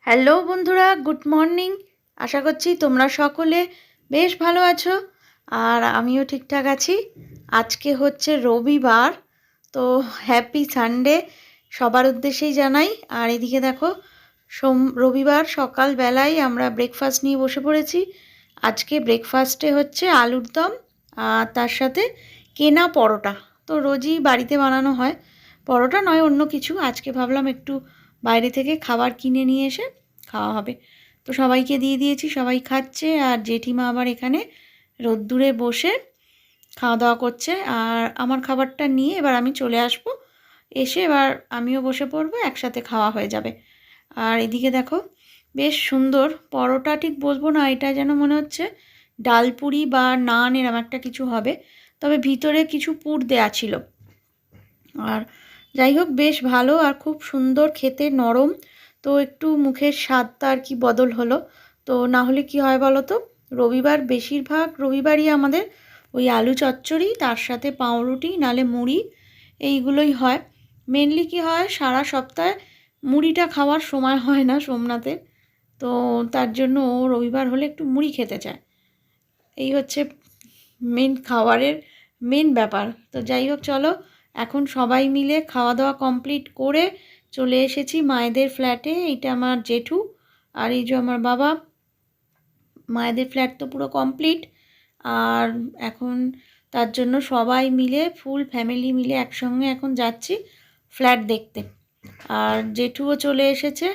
Hello বন্ধুরা, good morning. আশা করছি তোমরা সকলে বেশ ভালো আছো, আর আমিও ঠিকঠাক আছি। আজকে হচ্ছে রবিবার, তো হ্যাপি সানডে সবার উদ্দেশ্যেই জানাই। আর এদিকে দেখো, রবিবার সকালবেলায় আমরা ব্রেকফাস্ট নিয়ে বসে পড়েছি। আজকে ব্রেকফাস্টে হচ্ছে আলুর দম আর তার সাথে কেনা পরোটা। তো রোজই বাড়িতে বানানো হয়, পরোটা নয় অন্য কিছু। আজকে ভাবলাম একটু বাইরে থেকে খাবার কিনে নিয়ে এসে খাওয়া হবে। তো সবাইকে দিয়ে দিয়েছি, সবাই খাচ্ছে। আর জেঠিমা আবার এখানে রোদ্দুরে বসে খাওয়া দাওয়া করছে। আর আমার খাবারটা নিয়ে এবার আমি চলে আসব, এসে এবার আমিও বসে পড়বো, একসাথে খাওয়া হয়ে যাবে। আর এদিকে দেখো, বেশ সুন্দর পরোটা, ঠিক বলবো না, এটা যেন মনে হচ্ছে ডালপুরি বা নান এরম একটা কিছু হবে, তবে ভিতরে কিছু পুর দেয়া ছিল। আর যাই হোক, বেশ ভালো আর খুব সুন্দর খেতে, নরম। তো একটু মুখের স্বাদটা আর কি বদল হলো। তো না হলে কি হয় বলো তো, রবিবার বেশিরভাগ রবিবারই আমাদের ওই আলু চচ্চড়ি, তার সাথে পাউরুটি নালে মুড়ি, এইগুলোই হয়। মেনলি কি হয়, সারা সপ্তাহে মুড়িটা খাওয়ার সময় হয় না সোমনাথের, তো তার জন্য ও রবিবার হলে একটু মুড়ি খেতে চায়। এই হচ্ছে মেন খাবারের মেন ব্যাপার। তো যাই হোক, চলো এখন সবাই মিলে খাওয়া দাওয়া কমপ্লিট করে চলে এসেছি মায়েদের ফ্ল্যাটে। এইটা আমার জেঠু, আর এই যে আমার বাবা। মায়েদের ফ্ল্যাট তো পুরো কমপ্লিট। আর এখন তার জন্য সবাই মিলে, ফুল ফ্যামিলি মিলে একসঙ্গে এখন যাচ্ছি ফ্ল্যাট দেখতে। আর জেঠুও চলে এসেছে।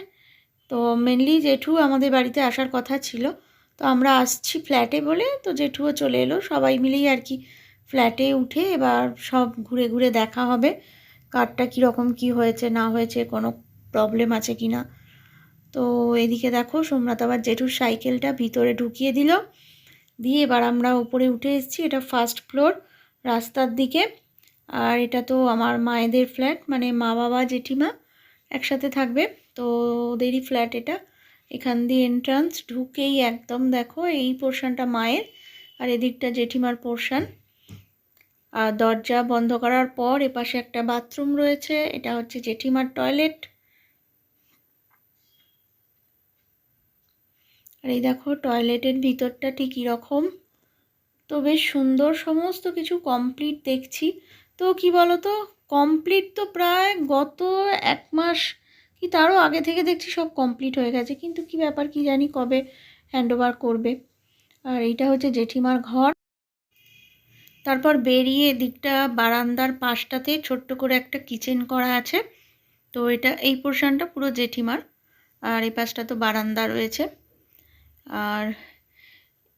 তো মেনলি জেঠু আমাদের বাড়িতে আসার কথা ছিল, তো আমরা আসছি ফ্ল্যাটে বলে, তো জেঠুও চলে এলো। সবাই মিলেই আর কি ফ্ল্যাটে উঠে এবার সব ঘুরে ঘুরে দেখা হবে কারটা কীরকম কী হয়েছে না হয়েছে, কোনো প্রবলেম আছে কি না। তো এদিকে দেখো, সোমনাথ আবার জেঠুর সাইকেলটা ভিতরে ঢুকিয়ে দিল, দিয়ে এবার আমরা উপরে উঠে এসেছি। এটা ফার্স্ট ফ্লোর রাস্তার দিকে। আর এটা তো আমার মায়েদের ফ্ল্যাট, মানে মা বাবা জেঠিমা একসাথে থাকবে, তো ওদেরই ফ্ল্যাট এটা। এখান দিয়ে এন্ট্রান্স, ঢুকেই একদম দেখো এই পোর্শনটা মায়ের, আর এদিকটা জেঠিমার পোর্শন। আর দরজা বন্ধ করার পর এপাশে একটা বাথরুম রয়েছে, এটা হচ্ছে জেঠিমার টয়লেট। আর এই দেখো টয়লেটের ভিতরটা ঠিক কীরকম, তো বেশ সুন্দর, সমস্ত কিছু কমপ্লিট দেখছি। তো কি বলো তো, কমপ্লিট তো প্রায় গত 1 মাস কি তারও আগে থেকে দেখছি সব কমপ্লিট হয়ে গেছে, কিন্তু কি ব্যাপার কি জানি কবে হ্যান্ডওভার করবে। আর এইটা হচ্ছে জেঠিমার ঘর। তারপর বেরিয়ে দিকটা বারান্দার পাশটাতে ছোট্ট করে একটা কিচেন করা আছে, তো এটা এই পোর্শনটা পুরো জেঠিমার। আর এই পাশটা তো বারান্দা রয়েছে। আর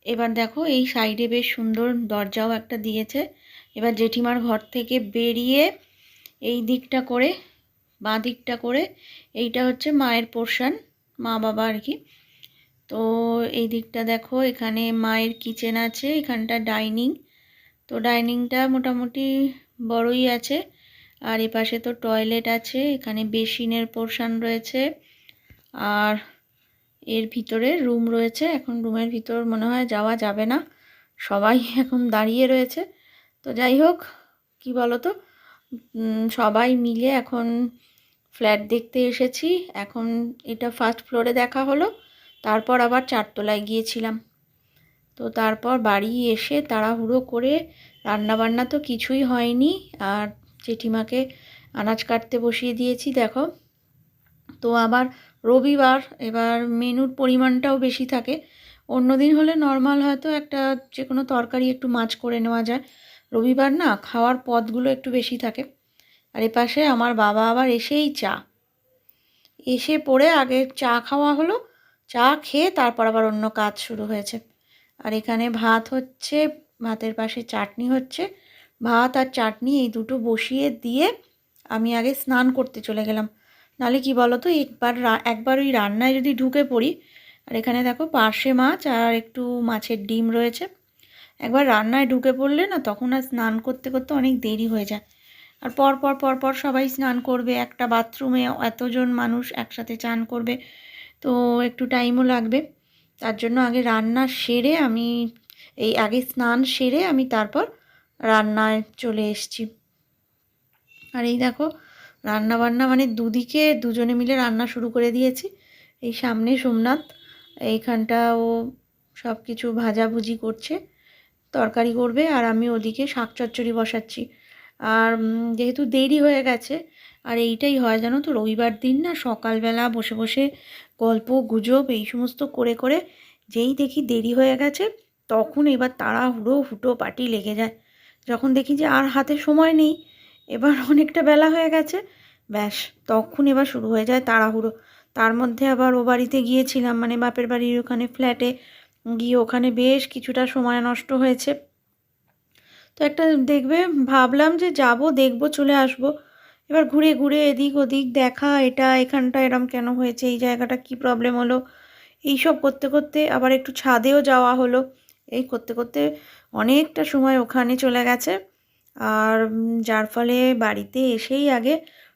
এবার দেখো এই সাইডে বেশ সুন্দর দরজাও একটা দিয়েছে। এবার জেঠিমার ঘর থেকে বেরিয়ে এই দিকটা করে, বাঁ দিকটা করে, এইটা হচ্ছে মায়ের পোর্শন, মা বাবা আর কি। তো এই দিকটা দেখো, এখানে মায়ের কিচেন আছে, এখানটা ডাইনিং। তো ডাইনিংটা মোটামুটি বড়ই আছে। আর এপাশে তো টয়লেট আছে, এখানে বেসিনের পোর্শন রয়েছে। আর এর ভিতরে রুম রয়েছে। এখন রুমের ভিতর মনে হয় যাওয়া যাবে না, সবাই এখন দাঁড়িয়ে রয়েছে। তো যাই হোক, কি বলো তো, সবাই মিলে এখন ফ্ল্যাট দেখতে এসেছি। এখন এটা ফার্স্ট ফ্লোরে দেখা হলো, তারপর আবার 4তলায় গিয়েছিলাম। তো তারপর বাড়ি এসে তাড়াহুড়ো করে, রান্নাবান্না তো কিছুই হয়নি, আর জেঠিমাকে আনাজ কাটতে বসিয়ে দিয়েছি দেখো। তো আবার রবিবার, এবার মেনুর পরিমাণটাও বেশি থাকে। অন্য দিন হলে নর্মাল হয়তো একটা যে কোনো তরকারি একটু মাছ করে নেওয়া যায়, রবিবার না, খাওয়ার পদগুলো একটু বেশি থাকে। আর এপাশে আমার বাবা আবার এসেই এসে পড়ে আগে চা খাওয়া হলো, চা খেয়ে তারপর আবার অন্য কাজ শুরু হয়েছে। আর এখানে ভাত হচ্ছে, ভাতের পাশে চাটনি হচ্ছে। ভাত আর চাটনি এই দুটো বসিয়ে দিয়ে আমি আগে স্নান করতে চলে গেলাম। নাহলে কি বলো তো, একবার ওই রান্নায় যদি ঢুকে পড়ি। আর এখানে দেখো পার্শে মাছ আর একটু মাছের ডিম রয়েছে। একবার রান্নায় ঢুকে পড়লে না, তখন আর স্নান করতে করতে অনেক দেরি হয়ে যায়। আর পর পর সবাই স্নান করবে, একটা বাথরুমে এতজন মানুষ একসাথে চান করবে, তো একটু টাইমও লাগবে। তার জন্য আগে রান্না সেরে আমি, এই আগে স্নান সেরে আমি তারপর রান্নায় চলে এসেছি। আর এই দেখো, রান্না বান্না মানে দুদিকে দুজনে মিলে রান্না শুরু করে দিয়েছি। এই সামনে সোমনাথ, এইখানটা ও সব কিছু ভাজাভুজি করছে, তরকারি করবে, আর আমি ওদিকে শাক চচ্চড়ি বসাচ্ছি। আর যেহেতু দেরি হয়ে গেছে, আর এইটাই হয় জানো তো, রবিবার দিন না সকালবেলা বসে বসে গল্প গুজব এই সমস্ত করে করে যেই দেখি দেরি হয়ে গেছে, তখন এবার তাড়াহুড়ো হুটোপাটি লেগে যায়। যখন দেখি যে আর হাতে সময় নেই, এবার অনেকটা বেলা হয়ে গেছে, ব্যাস তখন এবার শুরু হয়ে যায় তাড়াহুড়ো। তার মধ্যে আবার ও বাড়িতে গিয়েছিলাম, মানে বাপের বাড়ির ওখানে ফ্ল্যাটে গিয়ে ওখানে বেশ কিছুটা সময় নষ্ট হয়েছে। তো একটা দেখবে ভাবলাম যে যাব, দেখব, চলে আসব। এবার ঘুরে ঘুরে এদিক ওদিক দেখা, এটা এখানটা এরম কেন হয়েছে, এই জায়গাটা কি প্রবলেম হলো, এইসব করতে করতে আবার একটু ছাদেও যাওয়া হলো। এই করতে করতে অনেকটা সময় ওখানে চলে গেছে। আর যার ফলে বাড়িতে এসেই আগে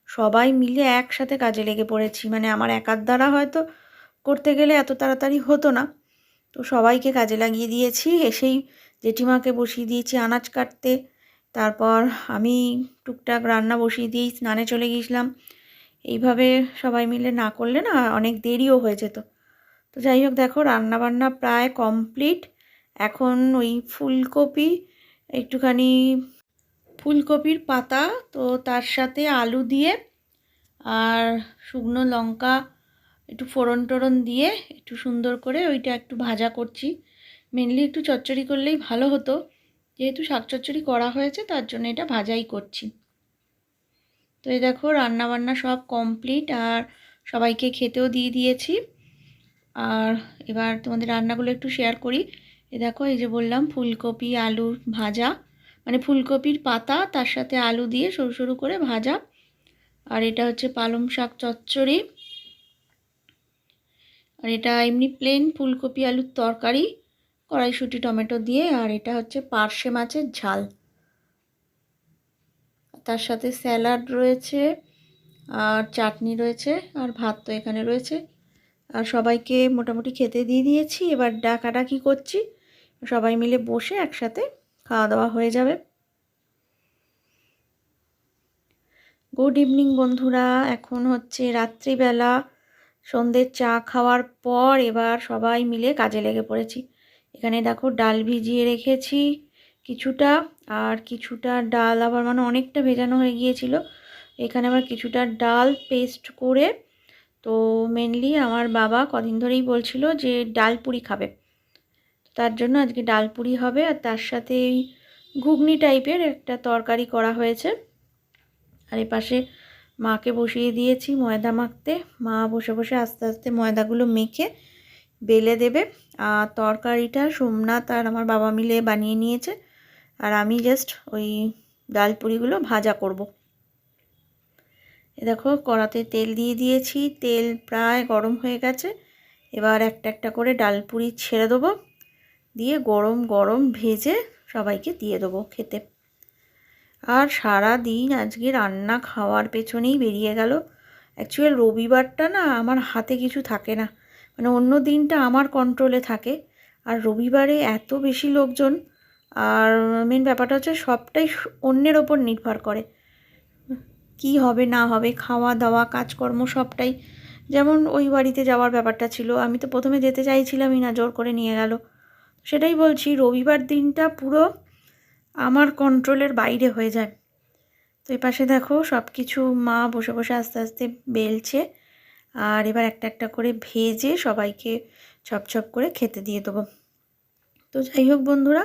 সবাই মিলে একসাথে কাজে লেগে পড়েছি, মানে আমার একার দ্বারা হয়তো করতে গেলে এত তাড়াতাড়ি হতো না। তো সবাইকে কাজে লাগিয়ে দিয়েছি, এসেই জেঠিমাকে বসিয়ে দিয়েছি আনাজ কাটতে, তারপর আমি টুকটাক রান্না বসিয়ে দিয়েই স্নানে চলে গিয়েছিলাম। এইভাবে সবাই মিলে না করলে না অনেক দেরিও হয়ে যেত। তো যাই হোক, দেখো রান্নাবান্না প্রায় কমপ্লিট। এখন ওই ফুলকপি, একটুখানি ফুলকপির পাতা, তো তার সাথে আলু দিয়ে আর শুকনো লঙ্কা একটু ফোড়ন টোড়ন দিয়ে একটু সুন্দর করে ওইটা একটু ভাজা করছি। মেনলি একটু চচ্চড়ি করলেই ভালো হতো, যেহেতু শাক চচ্চড়ি করা হয়েছে তার জন্য এটা ভাজাই করছি। তো এই দেখো রান্নাবান্না সব কমপ্লিট, আর সবাইকে খেতেও দিয়ে দিয়েছি। আর এবার তোমাদের রান্নাগুলো একটু শেয়ার করি। এ দেখো, এই যে বললাম ফুলকপি আলু ভাজা, মানে ফুলকপির পাতা তার সাথে আলু দিয়ে সরু সরু করে ভাজা। আর এটা হচ্ছে পালং শাক চচ্চড়ি। আর এটা এমনি প্লেন ফুলকপি আলুর তরকারি, কড়াইশুঁটি টমেটো দিয়ে। আর এটা হচ্ছে পার্শে মাছের ঝাল, তার সাথে স্যালাড রয়েছে, আর চাটনি রয়েছে, আর ভাত তো এখানে রয়েছে। আর সবাইকে মোটামুটি খেতে দিয়ে দিয়েছি, এবার ডাকাডাকি করছি, সবাই মিলে বসে একসাথে খাওয়া দাওয়া হয়ে যাবে। গুড ইভিনিং বন্ধুরা, এখন হচ্ছে রাত্রিবেলা, সন্ধ্যের চা খাওয়ার পর এবার সবাই মিলে কাজে লেগে পড়েছি। এখানে দেখো ডাল ভিজিয়ে রেখেছি কিছুটা, আর কিছুটা ডাল আবার মানে অনেকটা ভেজানো হয়ে গিয়েছিল, এখানে আবার কিছুটা ডাল পেস্ট করে। তো মেনলি আমার বাবা কদিন ধরেই বলছিল যে ডাল পুরি খাবে, তার জন্য আজকে ডাল পুরি হবে। আর তার সাথে এই ঘুগনি টাইপের একটা তরকারি করা হয়েছে। আর এপাশে মাকে বসিয়ে দিয়েছি ময়দা মাখতে, মা বসে বসে আস্তে আস্তে ময়দাগুলো মেখে বেলে দেবে। আর তরকারিটা সোমনাথ আর আমার বাবা মিলে বানিয়ে নিয়েছে, আর আমি জাস্ট ওই ডাল পুরিগুলো ভাজা করব। এ দেখো কড়াতে তেল দিয়ে দিয়েছি, তেল প্রায় গরম হয়ে গেছে। এবার একটা একটা করে ডাল পুরি ছেড়ে দেবো, দিয়ে গরম গরম ভেজে সবাইকে দিয়ে দেবো খেতে। আর সারা দিন আজকে রান্না খাওয়ার পেছনেই বেরিয়ে গেল। অ্যাকচুয়ালি রবিবারটা না আমার হাতে কিছু থাকে না, মানে অন্য দিনটা আমার কন্ট্রোলে থাকে, আর রবিবারে এত বেশি লোকজন। আর মেন ব্যাপারটা হচ্ছে সবটাই অন্যের ওপর নির্ভর করে, কি হবে না হবে, খাওয়া দাওয়া কাজকর্ম সবটাই। যেমন ওই বাড়িতে যাওয়ার ব্যাপারটা ছিল, আমি তো প্রথমে যেতে চাইছিলামই না, জোর করে নিয়ে গেল। সেটাই বলছি, রবিবার দিনটা পুরো আমার কন্ট্রোলের বাইরে হয়ে যায়। তো এই পাশে দেখো সব কিছু মা বসে বসে আস্তে আস্তে বেলছে, আর এবার একটা একটা করে ভেজে সবাইকে ছপ ছপ করে খেতে দিয়ে দেবো। তো যাই হোক বন্ধুরা,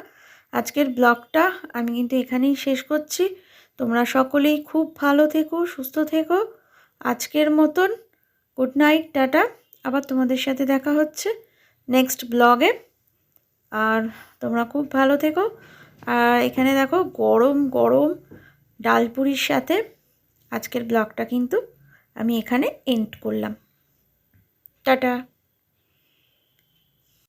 আজকের ব্লগটা আমি কিন্তু এখানেই শেষ করছি। তোমরা সকলেই খুব ভালো থেকো, সুস্থ থেকো। আজকের মতন গুড নাইট, টাটা। আবার তোমাদের সাথে দেখা হচ্ছে নেক্সট ব্লগে। আর তোমরা খুব ভালো থেকো। আর এখানে দেখো গরম গরম ডালপুরির সাথে আজকের ব্লগটা কিন্তু আমি এখানে এন্ড করলাম। টাটা।